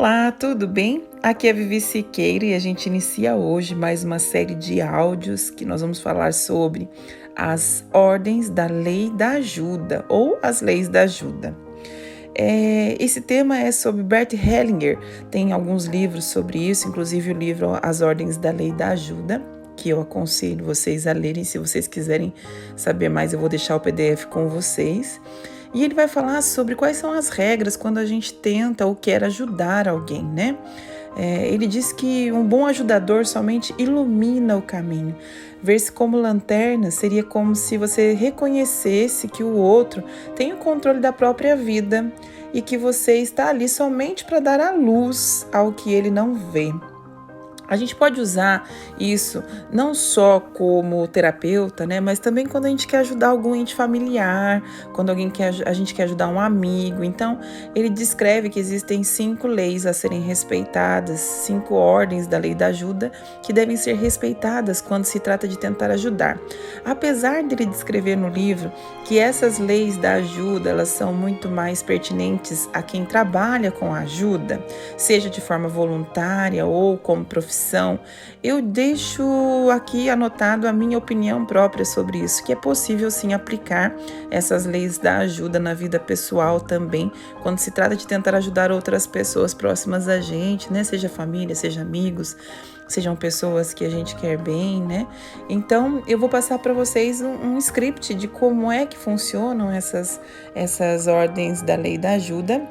Olá, tudo bem? Aqui é a Vivi Siqueira e a gente inicia hoje mais uma série de áudios que nós vamos falar sobre as ordens da lei da ajuda ou as leis da ajuda. Esse tema é sobre Bert Hellinger, tem alguns livros sobre isso, inclusive o livro As Ordens da Lei da Ajuda, que eu aconselho vocês a lerem. Se vocês quiserem saber mais, eu vou deixar o PDF com vocês. E ele vai falar sobre quais são as regras quando a gente tenta ou quer ajudar alguém, né? Ele diz que um bom ajudador somente ilumina o caminho. Ver-se como lanterna seria como se você reconhecesse que o outro tem o controle da própria vida e que você está ali somente para dar a luz ao que ele não vê. A gente pode usar isso não só como terapeuta, né, mas também quando a gente quer ajudar algum ente familiar, quando a gente quer ajudar um amigo. Então, ele descreve que existem 5 leis a serem respeitadas, 5 ordens da lei da ajuda que devem ser respeitadas quando se trata de tentar ajudar. Apesar dele descrever no livro que essas leis da ajuda, elas são muito mais pertinentes a quem trabalha com a ajuda, seja de forma voluntária ou como profissional, eu deixo aqui anotado a minha opinião própria sobre isso, que é possível sim aplicar essas leis da ajuda na vida pessoal também, quando se trata de tentar ajudar outras pessoas próximas a gente, né? Seja família, seja amigos, sejam pessoas que a gente quer bem, né? Então, eu vou passar para vocês um script de como é que funcionam essas ordens da lei da ajuda,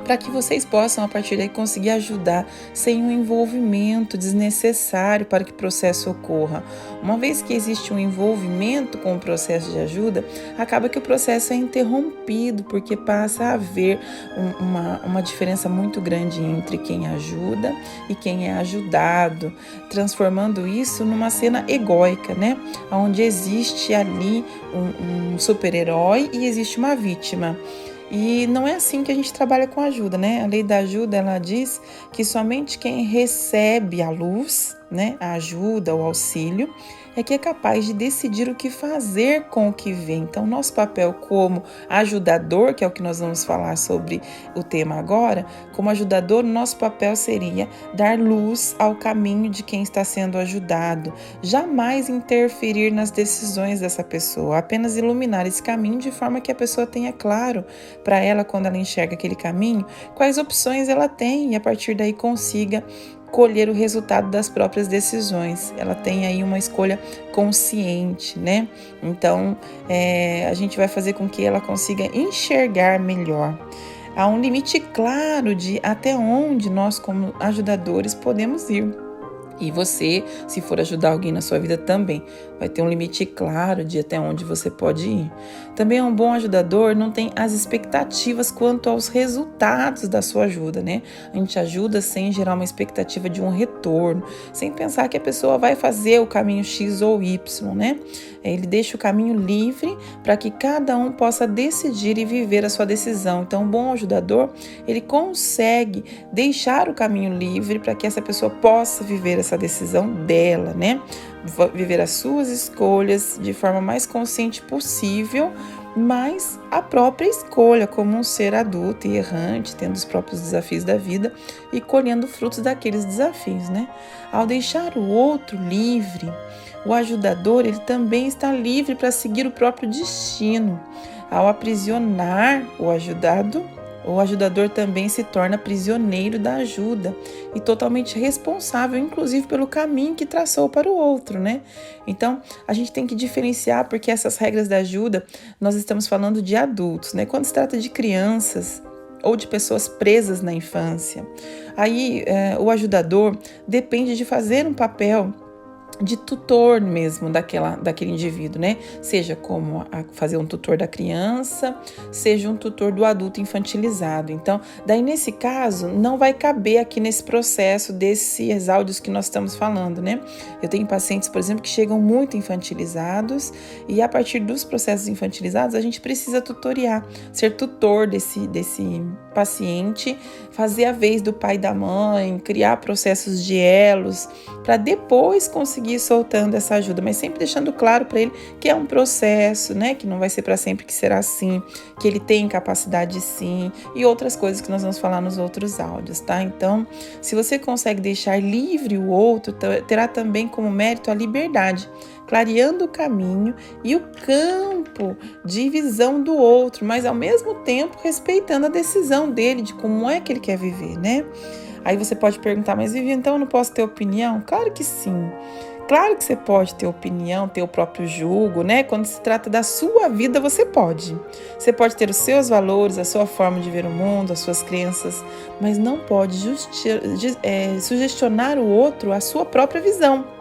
para que vocês possam, a partir daí, conseguir ajudar sem um envolvimento desnecessário para que o processo ocorra. Uma vez que existe um envolvimento com o processo de ajuda, acaba que o processo é interrompido, porque passa a haver uma diferença muito grande entre quem ajuda e quem é ajudado, transformando isso numa cena egóica, né? Onde existe ali um super-herói e existe uma vítima. E não é assim que a gente trabalha com ajuda, né? A lei da ajuda, ela diz que somente quem recebe a luz, né, a ajuda, o auxílio, é que é capaz de decidir o que fazer com o que vem. Então, nosso papel como ajudador, que é o que nós vamos falar sobre o tema agora, como ajudador, nosso papel seria dar luz ao caminho de quem está sendo ajudado, jamais interferir nas decisões dessa pessoa, apenas iluminar esse caminho de forma que a pessoa tenha claro para ela, quando ela enxerga aquele caminho, quais opções ela tem e a partir daí consiga colher o resultado das próprias decisões. Ela tem aí uma escolha consciente, né? Então, a gente vai fazer com que ela consiga enxergar melhor. Há um limite claro de até onde nós, como ajudadores, podemos ir. E você, se for ajudar alguém na sua vida também, vai ter um limite claro de até onde você pode ir. Também um bom ajudador não tem as expectativas quanto aos resultados da sua ajuda, né? A gente ajuda sem gerar uma expectativa de um retorno, sem pensar que a pessoa vai fazer o caminho X ou Y, né? Ele deixa o caminho livre para que cada um possa decidir e viver a sua decisão. Então, um bom ajudador, ele consegue deixar o caminho livre para que essa pessoa possa viver essa decisão dela, né? Viver as suas escolhas de forma mais consciente possível, mas a própria escolha como um ser adulto e errante, tendo os próprios desafios da vida e colhendo frutos daqueles desafios, né? Ao deixar o outro livre, o ajudador, ele também está livre para seguir o próprio destino. Ao aprisionar o ajudado, o ajudador também se torna prisioneiro da ajuda e totalmente responsável, inclusive, pelo caminho que traçou para o outro, né? Então, a gente tem que diferenciar, porque essas regras da ajuda, nós estamos falando de adultos, né? Quando se trata de crianças ou de pessoas presas na infância, aí o ajudador depende de fazer um papel de tutor mesmo daquele indivíduo, né? Seja como fazer um tutor da criança, seja um tutor do adulto infantilizado. Então, daí nesse caso, não vai caber aqui nesse processo desses áudios que nós estamos falando, né? Eu tenho pacientes, por exemplo, que chegam muito infantilizados e a partir dos processos infantilizados, a gente precisa tutoriar, ser tutor desse paciente, fazer a vez do pai e da mãe, criar processos de elos, para depois conseguir conseguir ir soltando essa ajuda, mas sempre deixando claro para ele que é um processo, né? Que não vai ser para sempre que será assim, que ele tem capacidade sim, e outras coisas que nós vamos falar nos outros áudios, tá? Então, se você consegue deixar livre o outro, terá também como mérito a liberdade, clareando o caminho e o campo de visão do outro, mas ao mesmo tempo respeitando a decisão dele de como é que ele quer viver, né? Aí você pode perguntar, mas Vivi, então eu não posso ter opinião? Claro que sim. Claro que você pode ter opinião, ter o próprio julgo, né? Quando se trata da sua vida, você pode. Você pode ter os seus valores, a sua forma de ver o mundo, as suas crenças, mas não pode sugestionar o outro a sua própria visão.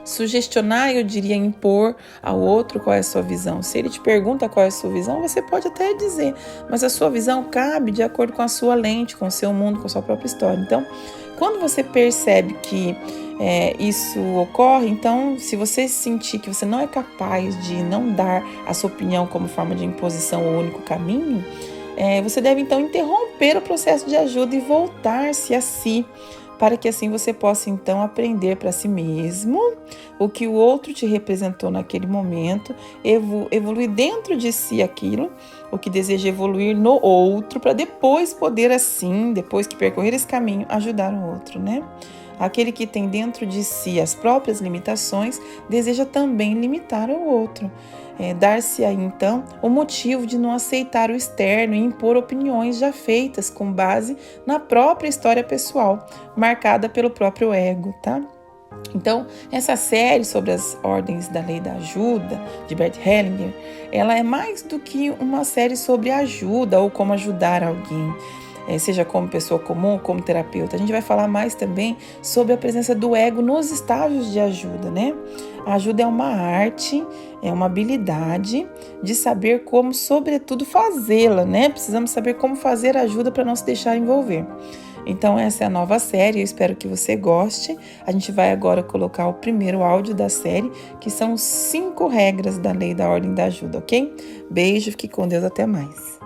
Sugestionar, eu diria, impor ao outro qual é a sua visão. Se ele te pergunta qual é a sua visão, você pode até dizer, mas a sua visão cabe de acordo com a sua lente, com o seu mundo, com a sua própria história. Então, quando você percebe que isso ocorre, então, se você sentir que você não é capaz de não dar a sua opinião como forma de imposição ou único caminho, você deve, então, interromper o processo de ajuda e voltar-se a si, para que assim você possa então aprender para si mesmo o que o outro te representou naquele momento, evoluir dentro de si aquilo, o que deseja evoluir no outro, para depois poder assim, depois que percorrer esse caminho, ajudar o outro, né? Aquele que tem dentro de si as próprias limitações, deseja também limitar o outro. Dar-se aí, então, o motivo de não aceitar o externo e impor opiniões já feitas com base na própria história pessoal, marcada pelo próprio ego, tá? Então, essa série sobre as ordens da lei da ajuda, de Bert Hellinger, ela é mais do que uma série sobre ajuda ou como ajudar alguém, seja como pessoa comum, como terapeuta. A gente vai falar mais também sobre a presença do ego nos estágios de ajuda, né? A ajuda é uma arte, é uma habilidade de saber como, sobretudo, fazê-la, né? Precisamos saber como fazer a ajuda para não se deixar envolver. Então, essa é a nova série, eu espero que você goste. A gente vai agora colocar o primeiro áudio da série, que são 5 regras da lei da ordem da ajuda, ok? Beijo, fique com Deus, até mais.